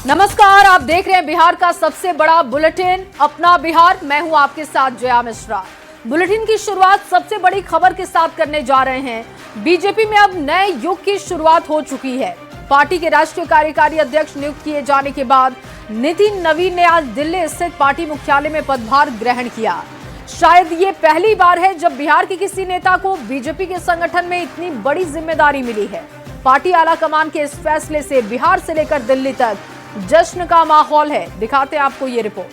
नमस्कार, आप देख रहे हैं बिहार का सबसे बड़ा बुलेटिन अपना बिहार। मैं हूं आपके साथ जया मिश्रा। बुलेटिन की शुरुआत सबसे बड़ी खबर के साथ करने जा रहे हैं। बीजेपी में अब नए युग की शुरुआत हो चुकी है। पार्टी के राष्ट्रीय कार्यकारी अध्यक्ष नियुक्त किए जाने के बाद नितिन नवीन ने आज दिल्ली स्थित पार्टी मुख्यालय में पदभार ग्रहण किया। शायद ये पहली बार है जब बिहार के किसी नेता को बीजेपी के संगठन में इतनी बड़ी जिम्मेदारी मिली है। पार्टी आलाकमान के इस फैसले से बिहार से लेकर दिल्ली तक जश्न का माहौल है। दिखाते हैं आपको ये रिपोर्ट।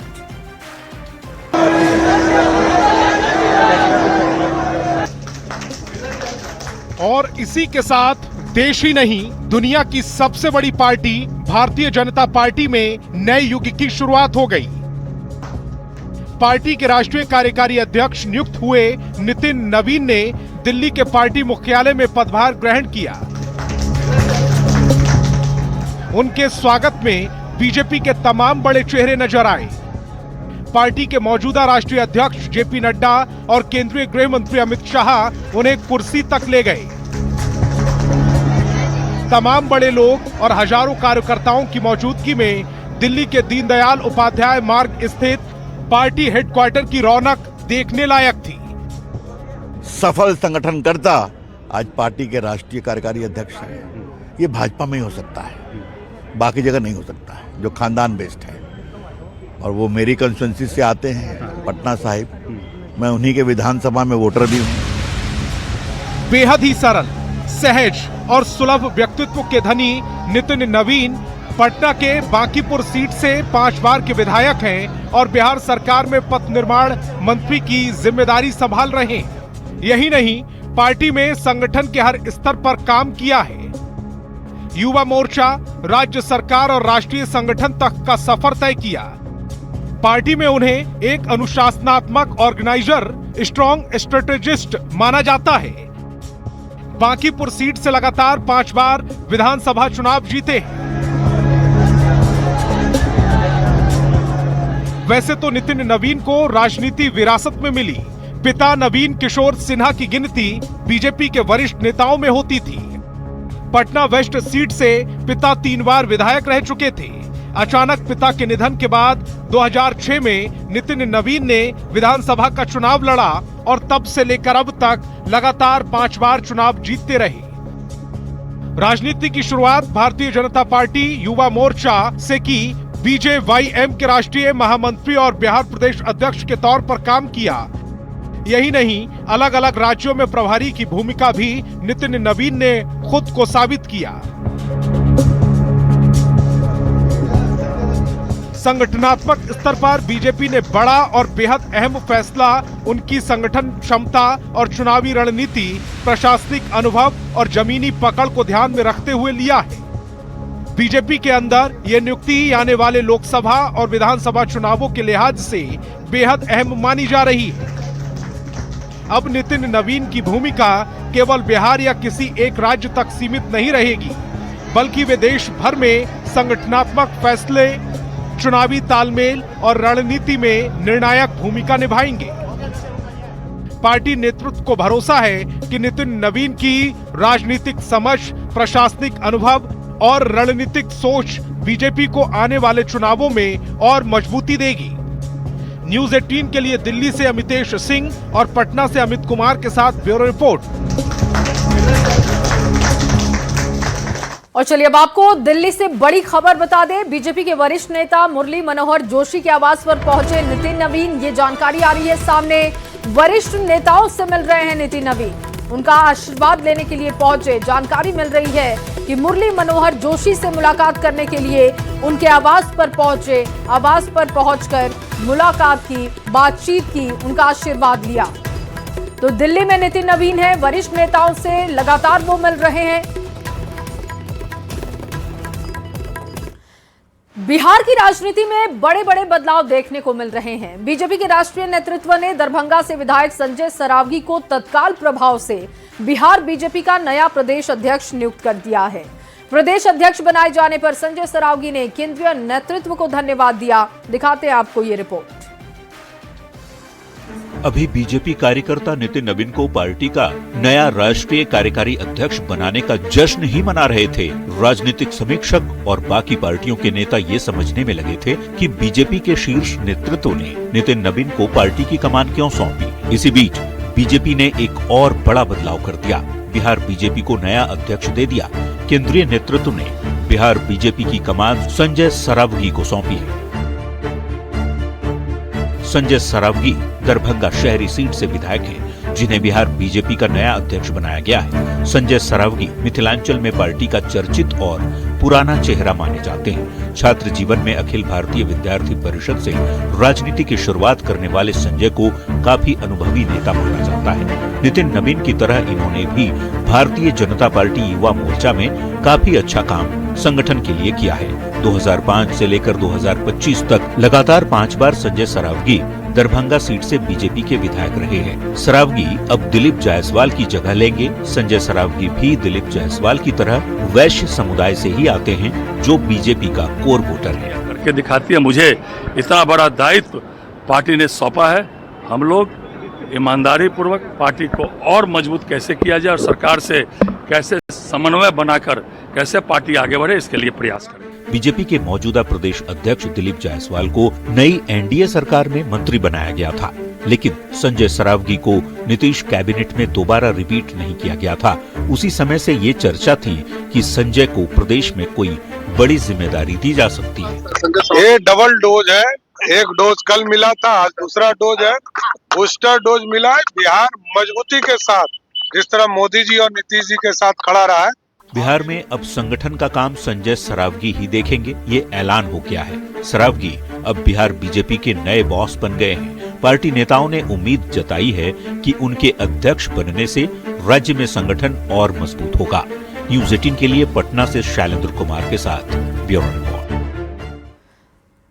और इसी के साथ देश ही नहीं, दुनिया की सबसे बड़ी पार्टी भारतीय जनता पार्टी में नए युग की शुरुआत हो गई। पार्टी के राष्ट्रीय कार्यकारी अध्यक्ष नियुक्त हुए नितिन नवीन ने दिल्ली के पार्टी मुख्यालय में पदभार ग्रहण किया। उनके स्वागत में बीजेपी के तमाम बड़े चेहरे नजर आए। पार्टी के मौजूदा राष्ट्रीय अध्यक्ष जेपी नड्डा और केंद्रीय गृह मंत्री अमित शाह उन्हें कुर्सी तक ले गए। तमाम बड़े लोग और हजारों कार्यकर्ताओं की मौजूदगी में दिल्ली के दीनदयाल उपाध्याय मार्ग स्थित पार्टी हेडक्वार्टर की रौनक देखने लायक थी। सफल संगठनकर्ता आज पार्टी के राष्ट्रीय कार्यकारी अध्यक्ष हैं। ये भाजपा में ही हो सकता है, बाकी जगह नहीं हो सकता है, जो खानदान बेस्ड है। और वो मेरी कंस्टिट्यूंसी से आते हैं, पटना साहिब। मैं उन्हीं के विधानसभा में वोटर भी हूँ। बेहद ही सरल, सहज और सुलभ व्यक्तित्व के धनी नितिन नवीन पटना के बांकीपुर सीट से 5 बार के विधायक हैं और बिहार सरकार में पथ निर्माण मंत्री की जिम्मेदारी संभाल रहे हैं। यही नहीं, पार्टी में संगठन के हर स्तर पर काम किया है। युवा मोर्चा, राज्य सरकार और राष्ट्रीय संगठन तक का सफर तय किया। पार्टी में उन्हें एक अनुशासनात्मक ऑर्गेनाइजर, स्ट्रॉन्ग स्ट्रेटेजिस्ट माना जाता है। बांकीपुर सीट से लगातार 5 बार विधानसभा चुनाव जीते हैं। वैसे तो नितिन नवीन को राजनीति विरासत में मिली। पिता नवीन किशोर सिन्हा की गिनती बीजेपी के वरिष्ठ नेताओं में होती थी। पटना वेस्ट सीट से पिता 3 बार विधायक रह चुके थे। अचानक पिता के निधन के बाद 2006 में नितिन नवीन ने विधानसभा का चुनाव लड़ा और तब से लेकर अब तक लगातार 5 बार चुनाव जीतते रहे। राजनीति की शुरुआत भारतीय जनता पार्टी युवा मोर्चा से की। बीजेवाईएम के राष्ट्रीय महामंत्री और बिहार प्रदेश अध्यक्ष के तौर पर काम किया। यही नहीं, अलग अलग राज्यों में प्रभारी की भूमिका भी नितिन नवीन ने खुद को साबित किया। संगठनात्मक स्तर पर बीजेपी ने बड़ा और बेहद अहम फैसला उनकी संगठन क्षमता और चुनावी रणनीति, प्रशासनिक अनुभव और जमीनी पकड़ को ध्यान में रखते हुए लिया है। बीजेपी के अंदर यह नियुक्ति आने वाले लोकसभा और विधानसभा चुनावों के लिहाज से बेहद अहम मानी जा रही है। अब नितिन नवीन की भूमिका केवल बिहार या किसी एक राज्य तक सीमित नहीं रहेगी, बल्कि वे देश भर में संगठनात्मक फैसले, चुनावी तालमेल और रणनीति में निर्णायक भूमिका निभाएंगे। पार्टी नेतृत्व को भरोसा है कि नितिन नवीन की राजनीतिक समझ, प्रशासनिक अनुभव और रणनीतिक सोच बीजेपी को आने वाले चुनावों में और मजबूती देगी। न्यूज़ 18 के लिए दिल्ली से अमितेश सिंह और पटना से अमित कुमार के साथ ब्यूरो रिपोर्ट। और चलिए अब आपको दिल्ली से बड़ी खबर बता दें। बीजेपी के वरिष्ठ नेता मुरली मनोहर जोशी के आवास पर पहुंचे नितिन नवीन। ये जानकारी आ रही है सामने। वरिष्ठ नेताओं से मिल रहे हैं नितिन नवीन, उनका आशीर्वाद लेने के लिए पहुंचे। जानकारी मिल रही है कि मुरली मनोहर जोशी से मुलाकात करने के लिए उनके आवास पर पहुंचे। आवास पर पहुंचकर मुलाकात की, बातचीत की, उनका आशीर्वाद लिया। तो दिल्ली में नितिन नवीन है, वरिष्ठ नेताओं से लगातार वो मिल रहे हैं। बिहार की राजनीति में बड़े बड़े बदलाव देखने को मिल रहे हैं। बीजेपी के राष्ट्रीय नेतृत्व ने दरभंगा से विधायक संजय सरावगी को तत्काल प्रभाव से बिहार बीजेपी का नया प्रदेश अध्यक्ष नियुक्त कर दिया है। प्रदेश अध्यक्ष बनाए जाने पर संजय सरावगी ने केंद्रीय नेतृत्व को धन्यवाद दिया। दिखाते हैं आपको ये रिपोर्ट। अभी बीजेपी कार्यकर्ता नितिन नवीन को पार्टी का नया राष्ट्रीय कार्यकारी अध्यक्ष बनाने का जश्न ही मना रहे थे। राजनीतिक समीक्षक और बाकी पार्टियों के नेता ये समझने में लगे थे कि बीजेपी के शीर्ष नेतृत्व ने नितिन नवीन को पार्टी की कमान क्यों सौंपी। इसी बीच बीजेपी ने एक और बड़ा बदलाव कर दिया। बिहार बीजेपी को नया अध्यक्ष दे दिया। केंद्रीय नेतृत्व ने बिहार बीजेपी की कमान संजय सरावगी को सौंपी है। संजय सरावगी दरभंगा शहरी सीट से विधायक हैं, जिन्हें बिहार बीजेपी का नया अध्यक्ष बनाया गया है। संजय सरावगी मिथिलांचल में पार्टी का चर्चित और पुराना चेहरा माने जाते हैं। छात्र जीवन में अखिल भारतीय विद्यार्थी परिषद से राजनीति की शुरुआत करने वाले संजय को काफी अनुभवी नेता माना जाता है। नितिन नवीन की तरह इन्होंने भी भारतीय जनता पार्टी युवा मोर्चा में काफी अच्छा काम संगठन के लिए किया है। 2005 से लेकर 2025 तक लगातार 5 बार संजय सरावगी दरभंगा सीट से बीजेपी के विधायक रहे हैं। सरावगी अब दिलीप जायसवाल की जगह लेंगे। संजय सरावगी भी दिलीप जायसवाल की तरह वैश्य समुदाय से ही आते हैं, जो बीजेपी का कोर वोटर है। करके दिखाती है मुझे इतना बड़ा दायित्व पार्टी ने सौंपा है। हम लोग ईमानदारी पूर्वक पार्टी को और मजबूत कैसे किया जाए और सरकार से कैसे समन्वय बनाकर कैसे पार्टी आगे बढ़े, इसके लिए प्रयास करें। बीजेपी के मौजूदा प्रदेश अध्यक्ष दिलीप जायसवाल को नई एनडीए सरकार में मंत्री बनाया गया था, लेकिन संजय सरावगी को नीतीश कैबिनेट में दोबारा रिपीट नहीं किया गया था। उसी समय से ये चर्चा थी कि संजय को प्रदेश में कोई बड़ी जिम्मेदारी दी जा सकती है। ये डबल डोज है, एक डोज कल मिला था, आज दूसरा डोज है, बूस्टर डोज मिला है। बिहार मजबूती के साथ जिस तरह मोदी जी और नीतीश जी के साथ खड़ा रहा है, बिहार में अब संगठन का काम संजय सरावगी ही देखेंगे, ये ऐलान हो गया है। सरावगी अब बिहार बीजेपी के नए बॉस बन गए हैं। पार्टी नेताओं ने उम्मीद जताई है कि उनके अध्यक्ष बनने से राज्य में संगठन और मजबूत होगा। न्यूज़ 18 के लिए पटना से शैलेंद्र कुमार के साथ ब्यूरो रिपोर्ट।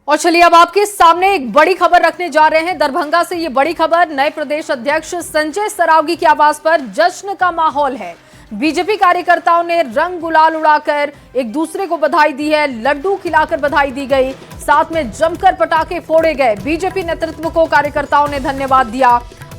और चलिए अब आपके सामने एक बड़ी खबर रखने जा रहे हैं। दरभंगा से ये बड़ी खबर, नए प्रदेश अध्यक्ष संजय सरावगी के आवास पर जश्न का माहौल है। बीजेपी कार्यकर्ताओं ने रंग गुलाल उड़ाकर एक दूसरे को बधाई दी है, लड्डू खिलाकर बधाई दी गई, साथ में जमकर पटाखे फोड़े गए। बीजेपी नेतृत्व को कार्यकर्ताओं ने धन्यवाद दिया।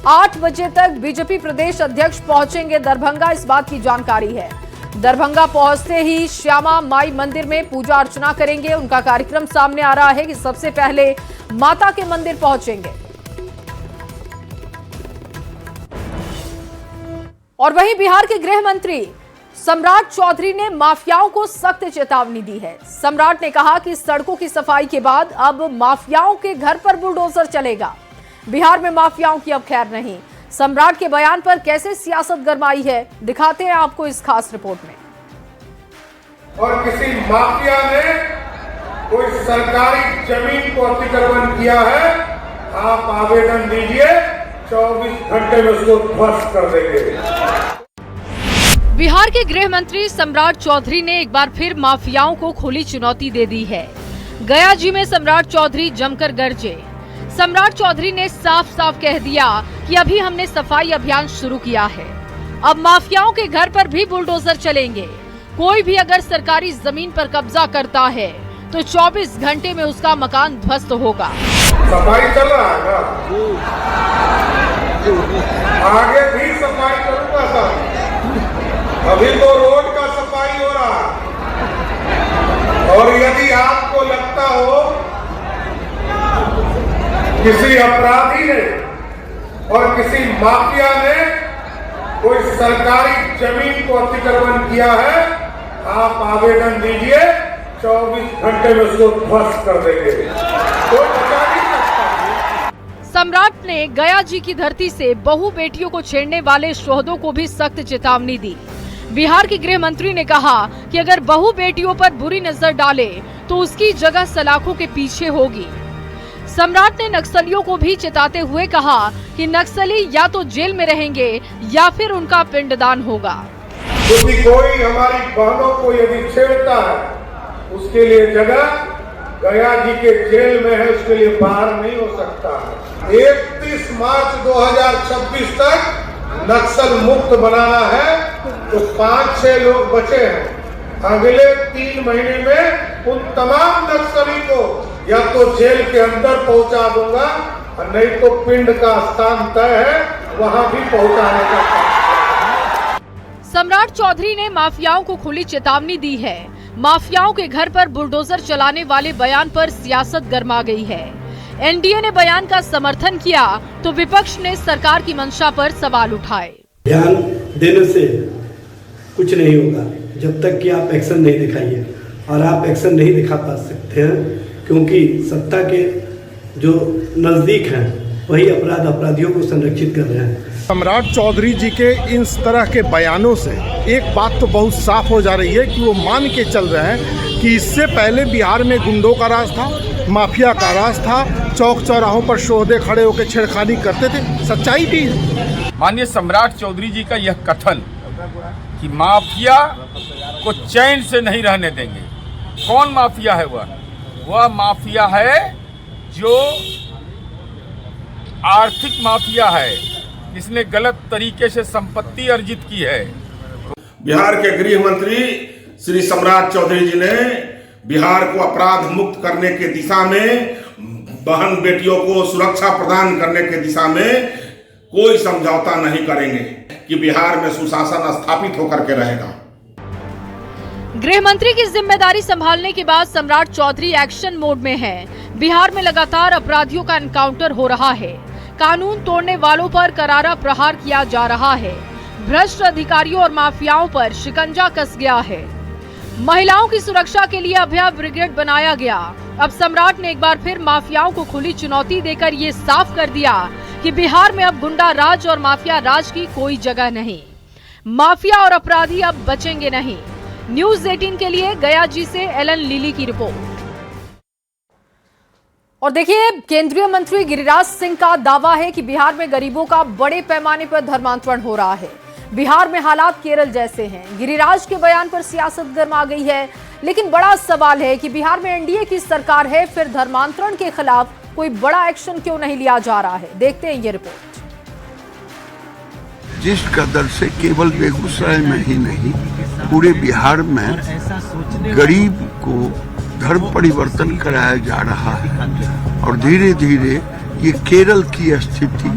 8 बजे तक बीजेपी प्रदेश अध्यक्ष पहुंचेंगे दरभंगा, इस बात की जानकारी है। दरभंगा पहुंचते ही श्यामा माई मंदिर में पूजा अर्चना करेंगे। उनका कार्यक्रम सामने आ रहा है कि सबसे पहले माता के मंदिर पहुंचेंगे। और वहीं बिहार के गृह मंत्री सम्राट चौधरी ने माफियाओं को सख्त चेतावनी दी है। सम्राट ने कहा कि सड़कों की सफाई के बाद अब माफियाओं के घर पर बुलडोजर चलेगा। बिहार में माफियाओं की अब खैर नहीं। सम्राट के बयान पर कैसे सियासत गरमाई है, दिखाते हैं आपको इस खास रिपोर्ट में। और किसी माफिया ने कोई सरकारी जमीन को अतिक्रमण किया है, आप आवेदन दीजिए, 24 घंटे में उसको ध्वस्त कर देंगे। बिहार के गृह मंत्री सम्राट चौधरी ने एक बार फिर माफियाओं को खुली चुनौती दे दी है। गया जी में सम्राट चौधरी जमकर गरजे। सम्राट चौधरी ने साफ साफ कह दिया कि अभी हमने सफाई अभियान शुरू किया है, अब माफियाओं के घर पर भी बुलडोजर चलेंगे। कोई भी अगर सरकारी जमीन पर कब्जा करता है तो 24 घंटे में उसका मकान ध्वस्त होगा। सफाई चल रहा है ना, आगे भी सफाई करूंगा सर। अभी तो रोड का सफाई हो रहा है। और यदि आपको लगता हो किसी अपराधी ने और किसी माफिया ने कोई सरकारी जमीन को अतिक्रमण किया है, आप आवेदन दीजिए, 24 घंटे में उसको ध्वस्त कर देंगे, कोई बचा नहीं सकता। सम्राट ने गया जी की धरती से बहु बेटियों को छेड़ने वाले शोहदों को भी सख्त चेतावनी दी। बिहार के गृह मंत्री ने कहा कि अगर बहु बेटियों पर बुरी नजर डाले तो उसकी जगह सलाखों के पीछे होगी। सम्राट ने नक्सलियों को भी चेताते हुए कहा कि नक्सली या तो जेल में रहेंगे या फिर उनका पिंडदान होगा। क्योंकि कोई हमारी बहनों को यदि छेड़ता है, उसके लिए जगह गया जी के जेल में है, उसके लिए बाहर नहीं हो सकता। 31 मार्च 2026 तक नक्सल मुक्त बनाना है, तो 5-6 लोग बचे हैं। अगले 3 महीने में उन तमाम नक्सली को या तो जेल के अंदर पहुंचा दूंगा और नहीं तो पिंड का स्थान तय है वहां भी पहुंचाने का काम। सम्राट चौधरी ने माफियाओं को खुली चेतावनी दी है। माफियाओं के घर पर बुलडोजर चलाने वाले बयान पर सियासत गर्मा गई है। एनडीए ने बयान का समर्थन किया तो विपक्ष ने सरकार की मंशा पर सवाल उठाए। बयान देने से कुछ नहीं होगा जब तक कि आप एक्शन नहीं दिखाइए, और आप एक्शन नहीं दिखा पा सकते हैं क्योंकि सत्ता के जो नजदीक हैं वही अपराधियों को संरक्षित कर रहे हैं। सम्राट चौधरी जी के इन तरह के बयानों से एक बात तो बहुत साफ हो जा रही है कि वो मान के चल रहे हैं कि इससे पहले बिहार में गुंडों का राज था, माफिया का राज था, चौक चौराहों पर शोहदे खड़े होकर छेड़खानी करते थे। सच्चाई भी है। माननीय सम्राट चौधरी जी का यह कथन कि माफिया को चैन से नहीं रहने देंगे, कौन माफिया है? वह माफिया है जो आर्थिक माफिया है, इसने गलत तरीके से संपत्ति अर्जित की है। बिहार के गृह मंत्री श्री सम्राट चौधरी जी ने बिहार को अपराध मुक्त करने के दिशा में, बहन बेटियों को सुरक्षा प्रदान करने के दिशा में कोई समझौता नहीं करेंगे कि बिहार में सुशासन स्थापित होकर के रहेगा। गृह मंत्री की जिम्मेदारी संभालने के बाद सम्राट चौधरी एक्शन मोड में हैं। बिहार में लगातार अपराधियों का एनकाउंटर हो रहा है, कानून तोड़ने वालों पर करारा प्रहार किया जा रहा है, भ्रष्ट अधिकारियों और माफियाओं पर शिकंजा कस गया है। महिलाओं की सुरक्षा के लिए अभया ब्रिगेड बनाया गया। अब सम्राट ने एक बार फिर माफियाओं को खुली चुनौती देकर ये साफ कर दिया कि बिहार में अब गुंडा राज और माफिया राज की कोई जगह नहीं। माफिया और अपराधी अब बचेंगे नहीं। न्यूज़ 18 के लिए गया जी से एलन लिली की रिपोर्ट। और देखिए, केंद्रीय मंत्री गिरिराज सिंह का दावा है कि बिहार में गरीबों का बड़े पैमाने पर धर्मांतरण हो रहा है। बिहार में हालात केरल जैसे हैं। गिरिराज के बयान पर सियासत गर्मा गई है, लेकिन बड़ा सवाल है कि बिहार में एनडीए की सरकार है, फिर धर्मांतरण के खिलाफ कोई बड़ा एक्शन क्यों नहीं लिया जा रहा है? देखते हैं ये रिपोर्ट। जिस कदर से केवल बेगूसराय में ही नहीं पूरे बिहार में गरीब को धर्म परिवर्तन कराया जा रहा है और धीरे धीरे ये केरल की स्थिति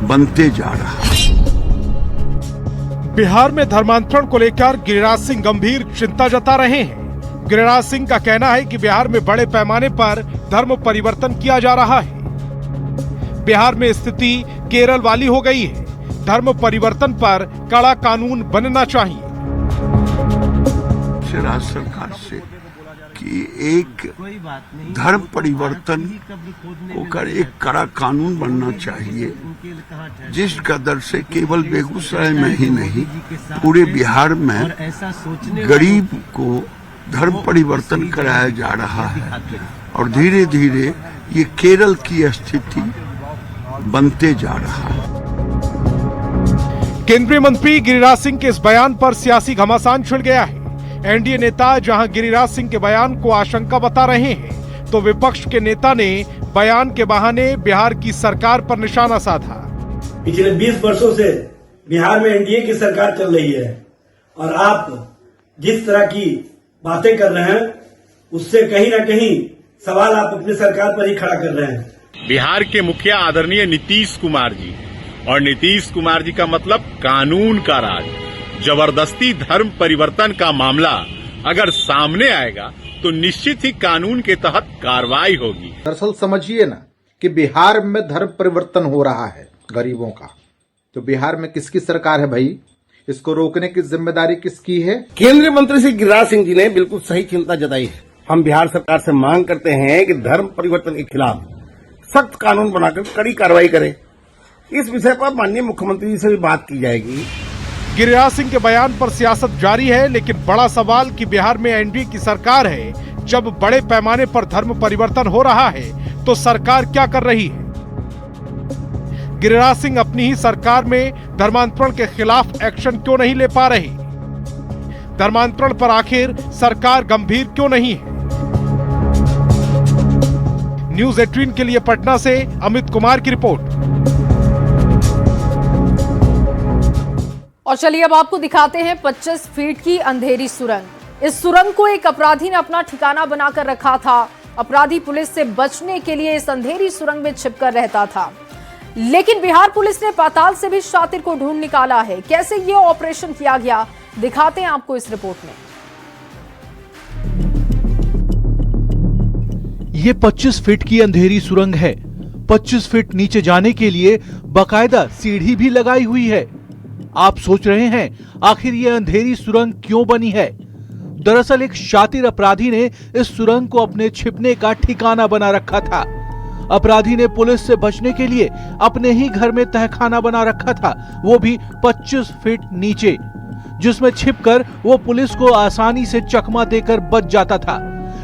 बनते जा रहा है। बिहार में धर्मांतरण को लेकर गिरिराज सिंह गंभीर चिंता जता रहे हैं। गिरिराज सिंह का कहना है कि बिहार में बड़े पैमाने पर धर्म परिवर्तन किया जा रहा है। बिहार में स्थिति केरल वाली हो गई है। धर्म परिवर्तन पर कड़ा कानून बनना चाहिए। राज्य सरकार से कि एक धर्म परिवर्तन होकर एक कड़ा कानून बनना चाहिए, जिस कदर से केवल बेगूसराय में ही नहीं पूरे बिहार में गरीब को धर्म परिवर्तन कराया जा रहा है और धीरे धीरे ये केरल की स्थिति बनते जा रहा है। केंद्रीय मंत्री गिरिराज सिंह के इस बयान पर सियासी घमासान छिड़ गया है। एनडीए नेता जहां गिरिराज सिंह के बयान को आशंका बता रहे हैं, तो विपक्ष के नेता ने बयान के बहाने बिहार की सरकार पर निशाना साधा। पिछले 20 वर्षों से बिहार में एनडीए की सरकार चल रही है और आप जिस तरह की बातें कर रहे हैं उससे कहीं न कहीं सवाल आप अपनी सरकार पर ही खड़ा कर रहे हैं। बिहार के मुखिया आदरणीय नीतीश कुमार जी, और नीतीश कुमार जी का मतलब कानून का राज, जबरदस्ती धर्म परिवर्तन का मामला अगर सामने आएगा तो निश्चित ही कानून के तहत कार्रवाई होगी। दरअसल समझिए ना कि बिहार में धर्म परिवर्तन हो रहा है गरीबों का, तो बिहार में किसकी सरकार है भाई? इसको रोकने की जिम्मेदारी किसकी है? केंद्रीय मंत्री श्री गिरिराज सिंह जी ने बिल्कुल सही चिंता जताई है। हम बिहार सरकार से मांग करते हैं कि धर्म परिवर्तन के खिलाफ सख्त कानून बनाकर कड़ी कार्रवाई करे। इस विषय पर माननीय मुख्यमंत्री जी से भी बात की जाएगी। गिरिराज सिंह के बयान पर सियासत जारी है, लेकिन बड़ा सवाल कि बिहार में एनडीए की सरकार है, जब बड़े पैमाने पर धर्म परिवर्तन हो रहा है तो सरकार क्या कर रही है? गिरिराज सिंह अपनी ही सरकार में धर्मांतरण के खिलाफ एक्शन क्यों नहीं ले पा रहे? धर्मांतरण पर आखिर सरकार गंभीर क्यों नहीं है? न्यूज़ 18 के लिए पटना से अमित कुमार की रिपोर्ट। और चलिए अब आपको दिखाते हैं 25 फीट की अंधेरी सुरंग। इस सुरंग को एक अपराधी ने अपना ठिकाना बनाकर रखा था। अपराधी पुलिस से बचने के लिए इस अंधेरी सुरंग में छिपकर रहता था, लेकिन बिहार पुलिस ने पाताल से भी शातिर को ढूंढ निकाला है। कैसे ये ऑपरेशन किया गया, दिखाते हैं आपको इस रिपोर्ट में। ये 25 फीट की अंधेरी सुरंग है। 25 फीट नीचे जाने के लिए बाकायदा सीढ़ी भी लगाई हुई है। आप सोच रहे हैं आखिर ये अंधेरी सुरंग क्यों बनी है? दरअसल एक शातिर अपराधी ने इस सुरंग को अपने छिपने का ठिकाना बना रखा था। अपराधी ने पुलिस से बचने के लिए अपने ही घर में तहखाना बना रखा था, वो भी 25 फीट नीचे, जिसमें छिपकर वो पुलिस को आसानी से चकमा देकर बच जाता था।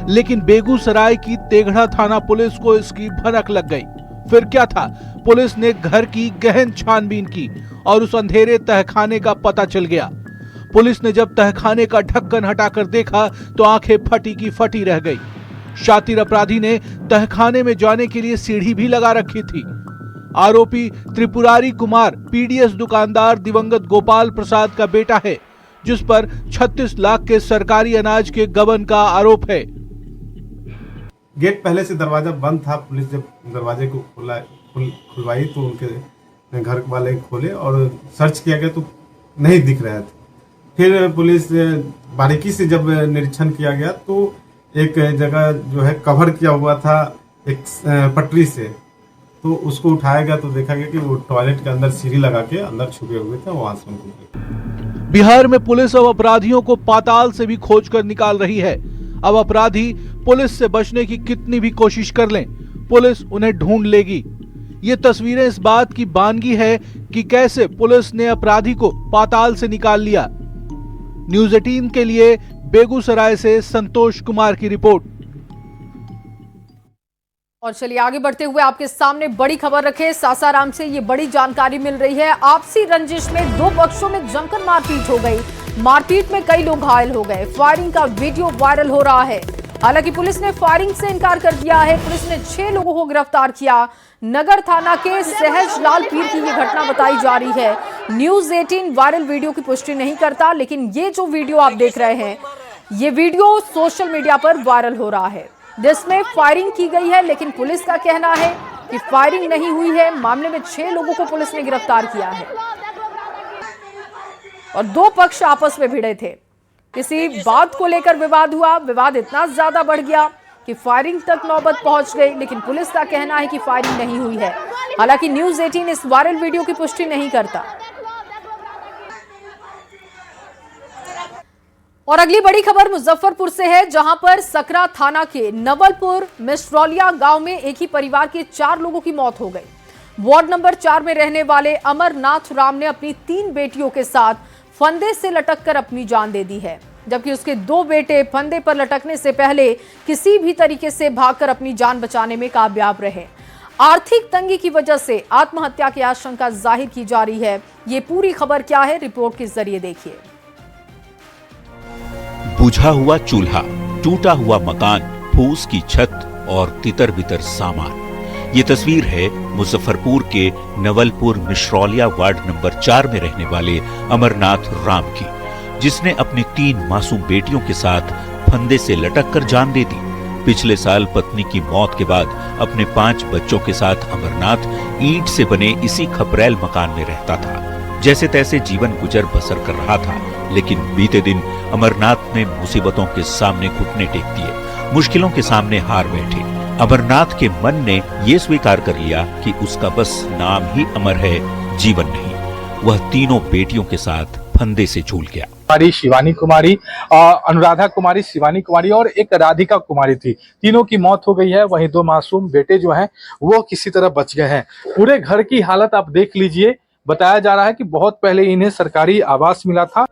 लेकिन बेगूसराय की तेघड़ा थाना पुलिस को इसकी भनक लग गई। फिर क्या था, पुलिस ने घर की गहन छानबीन की और उस अंधेरे तहखाने का पता चल गया। पुलिस ने जब तहखाने का ढक्कन हटाकर देखा तो आंखें फटी की फटी रह गई। शातिर अपराधी ने तहखाने में जाने के लिए सीढ़ी भी लगा रखी थी। आरोपी त्रिपुरारी कुमार पीडीएस दुकानदार दिवंगत गोपाल प्रसाद का बेटा है, जिस पर 36 लाख के सरकारी अनाज के गबन का आरोप है। गेट पहले से दरवाजा बंद था। पुलिस जब दरवाजे को खुलवाई तो उनके घर वाले खोले और सर्च किया गया तो नहीं दिख रहा था। फिर पुलिस बारीकी से जब निरीक्षण किया गया तो एक जगह जो है कवर किया हुआ था एक पटरी से, तो उसको उठाया गया तो देखा गया कि वो टॉयलेट के अंदर सीढ़ी लगा के अंदर छुपे हुए थे, वहां से उनको। बिहार में पुलिस अब अपराधियों को पाताल से भी खोज कर निकाल रही है। अब अपराधी पुलिस से बचने की कितनी भी कोशिश कर लें, पुलिस उन्हें ढूंढ लेगी। ये तस्वीरें इस बात की बानगी है कि कैसे पुलिस ने अपराधी को पाताल से निकाल लिया। न्यूज़ 18 के लिए बेगूसराय से संतोष कुमार की रिपोर्ट। और चलिए आगे बढ़ते हुए आपके सामने बड़ी खबर रखे। सासाराम से ये बड़ी जानकारी मिल रही है। आपसी रंजिश में दो पक्षों में जमकर मारपीट हो गई। मारपीट में कई लोग घायल हो गए। फायरिंग का वीडियो वायरल हो रहा है। हालांकि पुलिस ने फायरिंग से इनकार कर दिया है। पुलिस ने 6 लोगों को गिरफ्तार किया। नगर थाना के सहजलाल पीर की ये घटना बताई जा रही है। न्यूज़ 18 वायरल वीडियो की पुष्टि नहीं करता, लेकिन ये जो वीडियो आप देख रहे हैं, ये वीडियो सोशल मीडिया पर वायरल हो रहा है, जिसमें फायरिंग की गई है। लेकिन पुलिस का कहना है कि फायरिंग नहीं हुई है। मामले में 6 लोगों को पुलिस ने गिरफ्तार किया है और 2 पक्ष आपस में भिड़े थे। किसी बात को लेकर विवाद हुआ। विवाद इतना ज्यादा बढ़ गया कि फायरिंग तक नौबत पहुंच गई। लेकिन पुलिस का कहना है कि फायरिंग नहीं हुई है। हालांकि न्यूज़ 18 इस वायरल वीडियो की पुष्टि नहीं करता। और अगली बड़ी खबर मुजफ्फरपुर से है, जहां पर सकरा थाना के नवलपुर मिश्रौलिया गांव में एक ही परिवार के 4 लोगों की मौत हो गई। वार्ड नंबर 4 में रहने वाले अमरनाथ राम ने अपनी 3 बेटियों के साथ फंदे से लटककर अपनी जान दे दी है, जबकि उसके 2 बेटे फंदे पर लटकने से पहले किसी भी तरीके से भागकर अपनी जान बचाने में कामयाब रहे। आर्थिक तंगी की वजह से आत्महत्या की आशंका जाहिर की जा रही है। ये पूरी खबर क्या है, रिपोर्ट के जरिए देखिए। बुझा हुआ चूल्हा, टूटा हुआ मकान, फूस की छत और तितर बितर सामान। ये तस्वीर है मुजफ्फरपुर के नवलपुर मिश्रौलिया वार्ड नंबर 4 में रहने वाले अमरनाथ राम की, जिसने अपनी 3 मासूम बेटियों के साथ फंदे से लटककर जान दे दी। पिछले साल पत्नी की मौत के बाद अपने 5 बच्चों के साथ अमरनाथ ईंट से बने इसी खपरैल मकान में रहता था। जैसे तैसे जीवन गुजर बसर कर रहा था, लेकिन बीते दिन अमरनाथ ने मुसीबतों के सामने घुटने टेक दिए, मुश्किलों के सामने हार बैठे। अमरनाथ के मन ने यह स्वीकार कर लिया कि उसका बस नाम ही अमर है, जीवन नहीं। वह 3 बेटियों के साथ फंदे से झूल गया। शिवानी कुमारी, अनुराधा कुमारी, शिवानी कुमारी और एक राधिका कुमारी थी। तीनों की मौत हो गई है। वहीं 2 मासूम बेटे जो हैं वो किसी तरह बच गए हैं। पूरे घर की हालत आप देख लीजिए। बताया जा रहा है कि बहुत पहले इन्हें सरकारी आवास मिला था।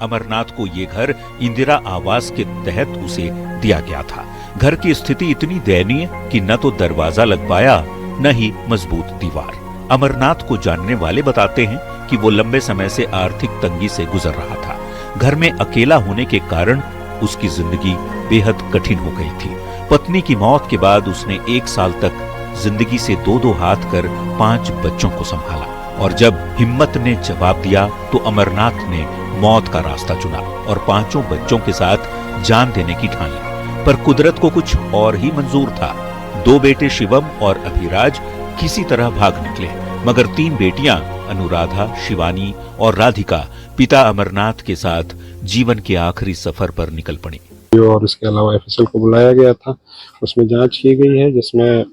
अमरनाथ को ये घर इंदिरा आवास के तहत उसे दिया गया था। घर की स्थिति इतनी दयनीय कि न तो दरवाजा लग पाया, न ही मजबूत दीवार। अमरनाथ को जानने वाले बताते हैं कि वो लंबे समय से आर्थिक तंगी से गुजर रहा था। घर में अकेला होने के कारण उसकी जिंदगी बेहद कठिन हो गई थी। पत्नी की मौत के बाद उसने 1 साल तक जिंदगी से 2-2 हाथ कर 5 बच्चों को संभाला, और जब हिम्मत ने जवाब दिया तो अमरनाथ ने मौत का रास्ता चुना और 5 बच्चों के साथ जान देने की ठान ली। पर कुदरत को कुछ और ही मंजूर था। 2 बेटे शिवम और अभिराज किसी तरह भाग निकले, मगर 3 बेटियां अनुराधा, शिवानी और राधिका पिता अमरनाथ के साथ जीवन के आखिरी सफर पर निकल पड़ी। और इसके अलावा एफएसएल को बुलाया गया था, उसमें जांच की गई है, जिसमें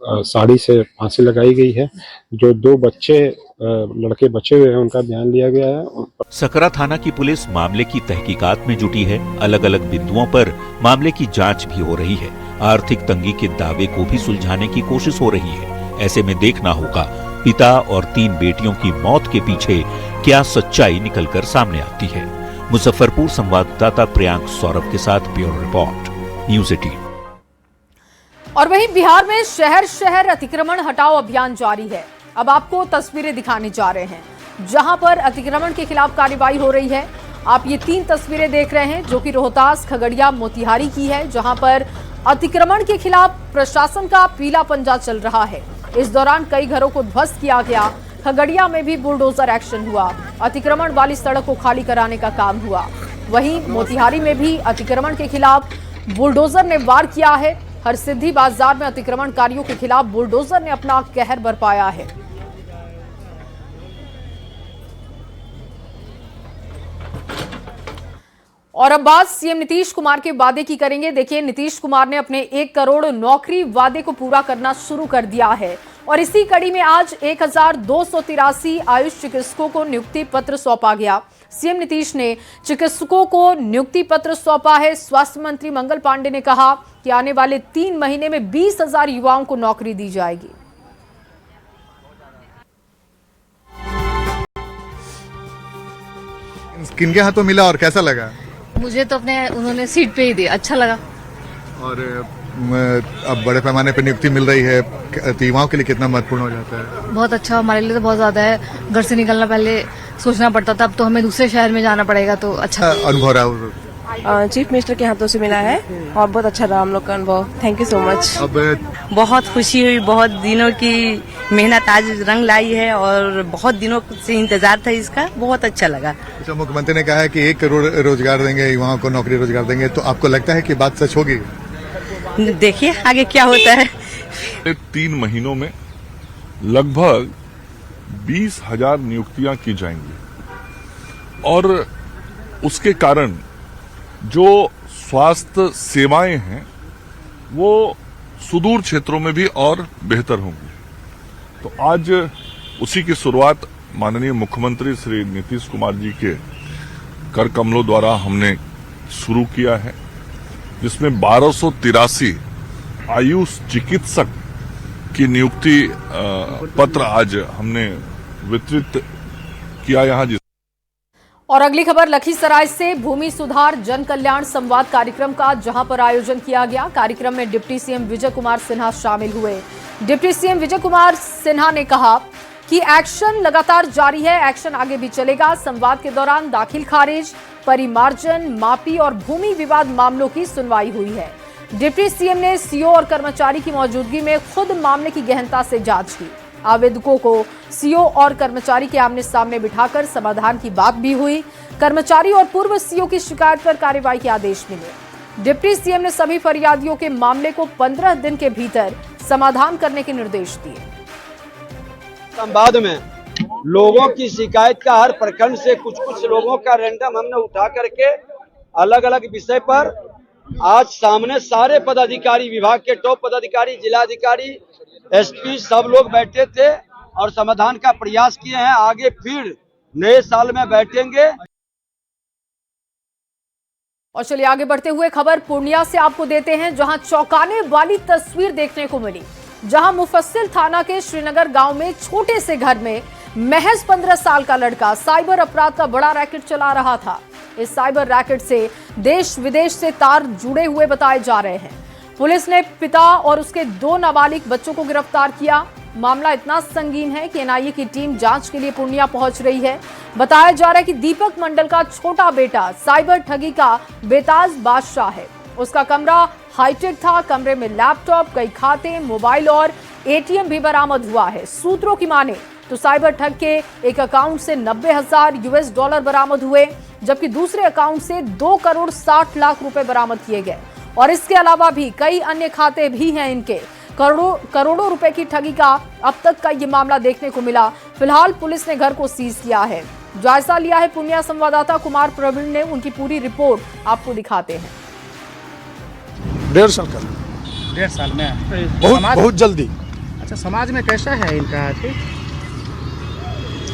साड़ी से फांसी लगाई गई है। जो 2 बच्चे लड़के बचे हुए हैं उनका ध्यान लिया गया है। सकरा थाना की पुलिस मामले की तहकीकात में जुटी है। अलग अलग बिंदुओं पर मामले की जांच भी हो रही है। आर्थिक तंगी के दावे को भी सुलझाने की कोशिश हो रही है। ऐसे में देखना होगा पिता और 3 बेटियों की मौत के पीछे क्या सच्चाई निकलकर सामने आती है। मुजफ्फरपुर संवाददाता प्रियांक सौरभ के साथ ब्यूरो रिपोर्ट, न्यूज़ 18। और वहीं बिहार में शहर शहर अतिक्रमण हटाओ अभियान जारी है। अब आपको तस्वीरें दिखाने जा रहे हैं जहां पर अतिक्रमण के खिलाफ कार्रवाई हो रही है। आप ये 3 तस्वीरें देख रहे हैं जो कि रोहतास, खगड़िया, मोतिहारी की है, जहां पर अतिक्रमण के खिलाफ प्रशासन का पीला पंजा चल रहा है। इस दौरान कई घरों को ध्वस्त किया गया। खगड़िया में भी बुलडोजर एक्शन हुआ। अतिक्रमण वाली सड़क को खाली कराने का काम हुआ। वहीं मोतिहारी में भी अतिक्रमण के खिलाफ बुलडोजर ने वार किया है। हरसिद्धि बाजार में अतिक्रमणकारियों के खिलाफ बुलडोजर ने अपना कहर बरपाया है। और अब बात सीएम नीतीश कुमार के वादे की करेंगे। देखिए, नीतीश कुमार ने अपने 1 करोड़ नौकरी वादे को पूरा करना शुरू कर दिया है और इसी कड़ी में आज 1283 आयुष चिकित्सकों को नियुक्ति पत्र सौंपा गया। सीएम नीतीश ने चिकित्सकों को नियुक्ति पत्र सौंपा है। स्वास्थ्य मंत्री मंगल पांडे ने कहा कि आने वाले 3 महीने में 20,000 युवाओं को नौकरी दी जाएगी। किनके हाथों मिला और कैसा लगा? मुझे तो उन्होंने सीट पे ही दिया, अच्छा लगा। और अब बड़े पैमाने पे नियुक्ति मिल रही है, युवाओं के लिए कितना महत्वपूर्ण हो जाता है? बहुत अच्छा, हमारे लिए तो बहुत ज्यादा है। घर से निकलना पहले सोचना पड़ता था, अब तो हमें दूसरे शहर में जाना पड़ेगा, तो अच्छा अनुभव रहा। चीफ मिनिस्टर के हाथों से मिला है और बहुत अच्छा रहा हम लोग का अनुभव। Thank you so much. बहुत खुशी हुई, बहुत दिनों की मेहनत आज रंग लाई है और बहुत दिनों से इंतजार था इसका, बहुत अच्छा लगा। अच्छा, मुख्यमंत्री ने कहा है कि 1 करोड़ रोजगार देंगे, युवाओं को नौकरी रोजगार देंगे, तो आपको लगता है कि बात सच होगी? देखिए आगे क्या होता है। 3 महीनों में लगभग 20,000 नियुक्तियां की जाएंगी और उसके कारण जो स्वास्थ्य सेवाएं हैं वो सुदूर क्षेत्रों में भी और बेहतर होंगी। तो आज उसी की शुरुआत माननीय मुख्यमंत्री श्री नीतीश कुमार जी के कर कमलों द्वारा हमने शुरू किया है, जिसमें 1283 आयुष चिकित्सक की नियुक्ति पत्र आज हमने वितरित किया यहाँ। और अगली खबर लखीसराय से भूमि सुधार जन कल्याण संवाद कार्यक्रम का, जहां पर आयोजन किया गया। कार्यक्रम में डिप्टी सीएम विजय कुमार सिन्हा शामिल हुए। डिप्टी सीएम विजय कुमार सिन्हा ने कहा कि एक्शन लगातार जारी है, एक्शन आगे भी चलेगा। संवाद के दौरान दाखिल खारिज, परिमार्जन, मापी और भूमि विवाद मामलों की सुनवाई हुई है। डिप्टी सीएम ने सीओ और कर्मचारी की मौजूदगी में खुद मामले की गहनता से जांच की। आवेदकों को सीओ और कर्मचारी के आमने सामने बिठाकर समाधान की बात भी हुई। कर्मचारी और पूर्व सीओ की शिकायत पर कार्रवाई के आदेश मिले। डिप्टी सीएम ने सभी फरियादियों के मामले को 15 दिन के भीतर समाधान करने के निर्देश दिए। संवाद में लोगों की शिकायत का हर प्रखंड से कुछ लोगों का रैंडम हमने उठा करके अलग अलग विषय पर आज सामने सारे पदाधिकारी, विभाग के टॉप पदाधिकारी, जिलाधिकारी, एसपी सब लोग बैठे थे और समाधान का प्रयास किए हैं। आगे फिर नए साल में बैठेंगे। और चलिए आगे बढ़ते हुए खबर पूर्णिया से आपको देते हैं, जहां चौंकाने वाली तस्वीर देखने को मिली। जहां मुफस्सिल थाना के श्रीनगर गांव में छोटे से घर में महज 15 साल का लड़का साइबर अपराध का बड़ा रैकेट चला रहा था। इस साइबर रैकेट से देश विदेश से तार जुड़े हुए बताए जा रहे हैं। पुलिस ने पिता और उसके 2 नाबालिग बच्चों को गिरफ्तार किया। मामला इतना संगीन है कि एनआईए की टीम जांच के लिए पूर्णिया पहुंच रही है। बताया जा रहा है कि दीपक मंडल का छोटा बेटा साइबर ठगी का बेताज बादशाह है। उसका कमरा हाईटेक था। कमरे में लैपटॉप, कई खाते, मोबाइल और एटीएम भी बरामद हुआ है। सूत्रों की माने तो साइबर ठग के एक अकाउंट से $90,000 बरामद हुए, जबकि दूसरे अकाउंट से 2 करोड़ 60 लाख रुपए बरामद किए गए। और इसके अलावा भी कई अन्य खाते भी हैं इनके। करोड़ों रुपए की ठगी का अब तक का ये मामला देखने को मिला। फिलहाल पुलिस ने घर को सीज किया है। जायजा लिया है पूर्णिया संवाददाता कुमार प्रवीण ने, उनकी पूरी रिपोर्ट आपको दिखाते हैं। 1.5 साल का। 1.5 साल में बहुत जल्दी। अच्छा, समाज में कैसा है इनका?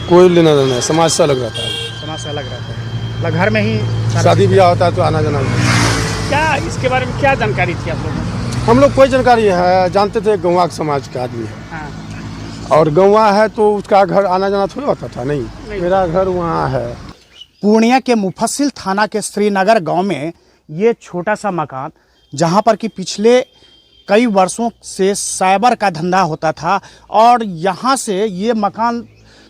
कोई लेना देना है, समाज से अलग रहता है। समाज से अलग रहता है, मतलब घर में ही शादी ब्याह होता है तो आना जाना। क्या इसके बारे में क्या जानकारी थी आप लोगों को? हम लोग कोई जानकारी है, जानते थे गौवा समाज का आदमी है। हाँ। और गौवा है तो उसका घर आना जाना थोड़ी होता था। नहीं, मेरा घर वहाँ है। पूर्णिया के मुफस्सिल थाना के श्रीनगर गांव में ये छोटा सा मकान, जहां पर कि पिछले कई वर्षों से साइबर का धंधा होता था और यहां से ये मकान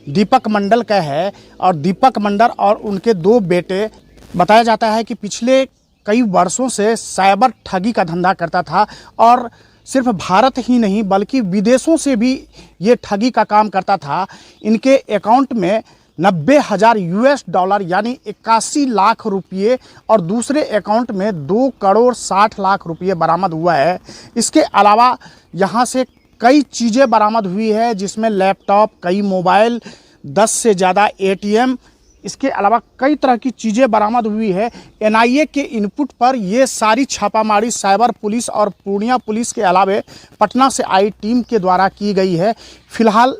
दीपक मंडल का है। और दीपक मंडल और उनके 2 बेटे, बताया जाता है कि पिछले कई वर्षों से साइबर ठगी का धंधा करता था और सिर्फ भारत ही नहीं बल्कि विदेशों से भी ये ठगी का काम करता था। इनके अकाउंट में 90,000 US डॉलर यानी 81 लाख रुपये और दूसरे अकाउंट में 2 करोड़ 60 लाख रुपये बरामद हुआ है। इसके अलावा यहाँ से कई चीज़ें बरामद हुई है, जिसमें लैपटॉप, कई मोबाइल, 10 से ज़्यादा ATM, इसके अलावा कई तरह की चीज़ें बरामद हुई है। NIA के इनपुट पर ये सारी छापामारी साइबर पुलिस और पूर्णिया पुलिस के अलावा पटना से आई टीम के द्वारा की गई है। फिलहाल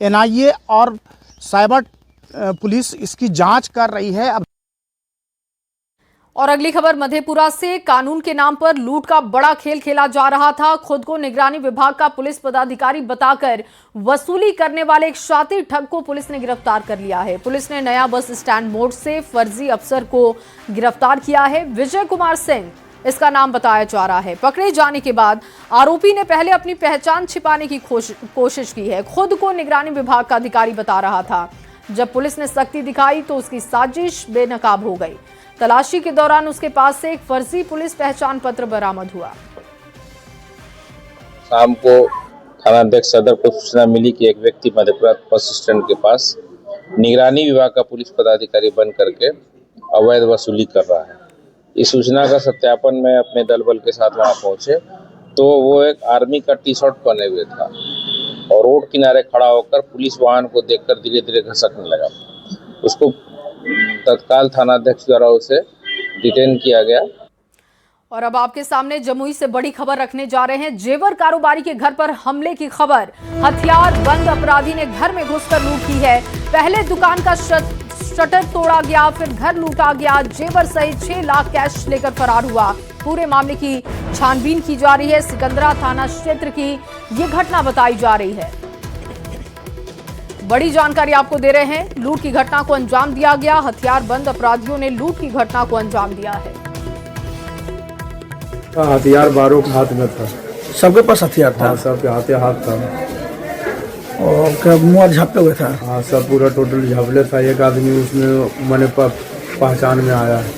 NIA और साइबर पुलिस इसकी जांच कर रही है। और अगली खबर मधेपुरा से। कानून के नाम पर लूट का बड़ा खेल खेला जा रहा था। खुद को निगरानी विभाग का पुलिस पदाधिकारी बताकर वसूली करने वाले एक शातिर ठग को पुलिस ने गिरफ्तार कर लिया है। पुलिस ने नया बस स्टैंड मोड़ से फर्जी अफसर को गिरफ्तार किया है। विजय कुमार सिंह इसका नाम बताया जा रहा है। पकड़े जाने के बाद आरोपी ने पहले अपनी पहचान छिपाने की कोशिश की है। खुद को निगरानी विभाग का अधिकारी बता रहा था। जब पुलिस ने सख्ती दिखाई तो उसकी साजिश बेनकाब हो गई। तलाशी के दौरान उसके पास से एक फर्जी पुलिस पहचान पत्र बरामद हुआ। शाम को थानाध्यक्ष सदर को सूचना मिली कि एक व्यक्ति मधेपुरा बस स्टैंड के पास निगरानी विभाग का पुलिस पदाधिकारी बन करके अवैध वसूली कर रहा है। इस सूचना का सत्यापन में अपने दल बल के साथ वहां पहुंचे तो वो एक आर्मी का टी-शर्ट पहने हुए था और रोड किनारे खड़ा होकर पुलिस वाहन को देखकर धीरे धीरे घसकने लगा। उसको तत्काल थानाध्यक्ष द्वारा उसे डिटेन किया गया। और अब आपके सामने जमुई से बड़ी खबर रखने जा रहे हैं। जेवर कारोबारी के घर पर हमले की खबर। हथियार बंद अपराधी ने घर में घुसकर लूट की है। पहले दुकान का शटर तोड़ा गया, फिर घर लूटा गया। जेवर सहित 6 लाख कैश लेकर फरार हुआ। पूरे मामले की छानबीन की जा रही है। सिकंदरा थाना क्षेत्र की ये घटना बताई जा रही है। बड़ी जानकारी आपको दे रहे हैं। लूट की घटना को अंजाम दिया गया। हथियार बंद अपराधियों ने लूट की घटना को अंजाम दिया है। हथियार बारों के हाथ में था। सबके पास हथियार था? हाँ, सबके हाथ था। और क्या मुँह झापे हुए था? हाँ, सब पूरा टोटल झापले था। एक आदमी उसमें मैंने पहचान में आया है।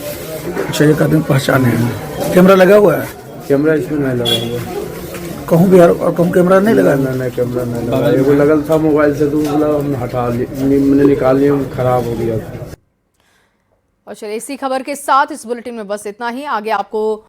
अच्छा, एक आदमी पहचान है। कैमरा लगा हुआ है? कैमरा इसमें नहीं लगा हुआ। कहूँ भी और कहूँ कैमरा नहीं लगा? नहीं, कैमरा नहीं लगा। एगो लगल था मोबाइल से तो हम हटा मैंने निकाल लिया, खराब हो गया था। और चलिए इसी खबर के साथ इस बुलेटिन में बस इतना ही। आगे आपको